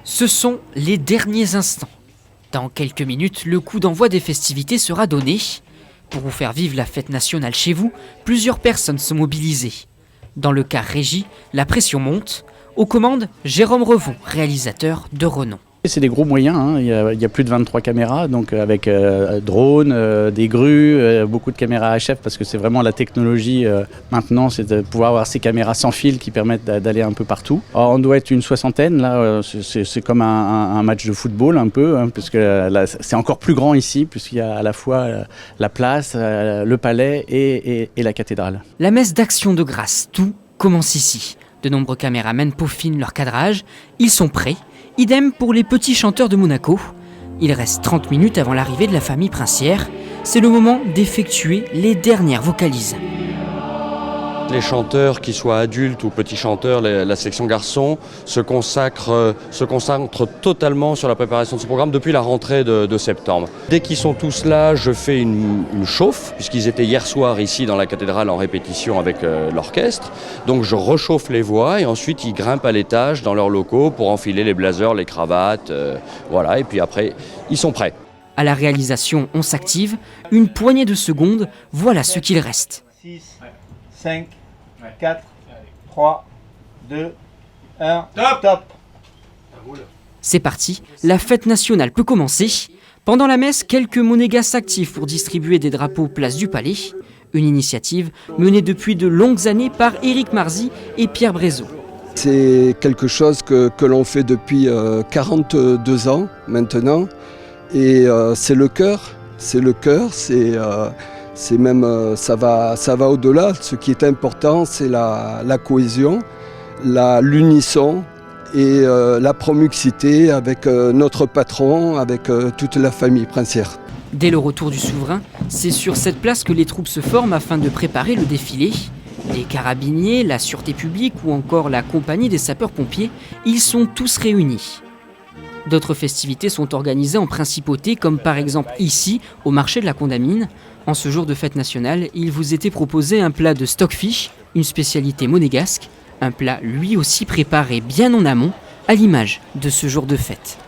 Ce sont les derniers instants. Dans quelques minutes, le coup d'envoi des festivités sera donné. Pour vous faire vivre la fête nationale chez vous, plusieurs personnes sont mobilisées. Dans le car régie, la pression monte. Aux commandes, Jérôme Revon, réalisateur de renom. C'est des gros moyens, hein. Il y a plus de 23 caméras, donc avec drones, des grues, beaucoup de caméras HF parce que c'est vraiment la technologie maintenant, c'est de pouvoir avoir ces caméras sans fil qui permettent d'aller un peu partout. Alors, on doit être une soixantaine, là c'est comme un match de football un peu, hein, parce que là, c'est encore plus grand ici puisqu'il y a à la fois la place, le palais et la cathédrale. La messe d'Action de Grâce, tout commence ici. De nombreux caméramens peaufinent leur cadrage, ils sont prêts. Idem pour les petits chanteurs de Monaco. Il reste 30 minutes avant l'arrivée de la famille princière. C'est le moment d'effectuer les dernières vocalises. Les chanteurs, qu'ils soient adultes ou petits chanteurs, la section garçons, se concentrent totalement sur la préparation de ce programme depuis la rentrée de septembre. Dès qu'ils sont tous là, je fais une chauffe, puisqu'ils étaient hier soir ici dans la cathédrale en répétition avec l'orchestre. Donc je réchauffe les voix et ensuite ils grimpent à l'étage dans leurs locaux pour enfiler les blazers, les cravates, voilà. Et puis après, ils sont prêts. À la réalisation, on s'active. Une poignée de secondes, voilà ce qu'il reste. 6, 5, 4, 3, 2, 1, top! C'est parti, la fête nationale peut commencer. Pendant la messe, quelques monégasques s'activent pour distribuer des drapeaux place du Palais. Une initiative menée depuis de longues années par Éric Marzy et Pierre Brézot. C'est quelque chose que l'on fait depuis 42 ans maintenant. Et c'est le cœur, c'est même, ça va au-delà. Ce qui est important, c'est la cohésion, l'unisson et la proximité avec notre patron, avec toute la famille princière. Dès le retour du souverain, c'est sur cette place que les troupes se forment afin de préparer le défilé. Les carabiniers, la sûreté publique ou encore la compagnie des sapeurs-pompiers, ils sont tous réunis. D'autres festivités sont organisées en principauté, comme par exemple ici, au marché de la Condamine. En ce jour de fête nationale, il vous était proposé un plat de stockfish, une spécialité monégasque, un plat lui aussi préparé bien en amont, à l'image de ce jour de fête.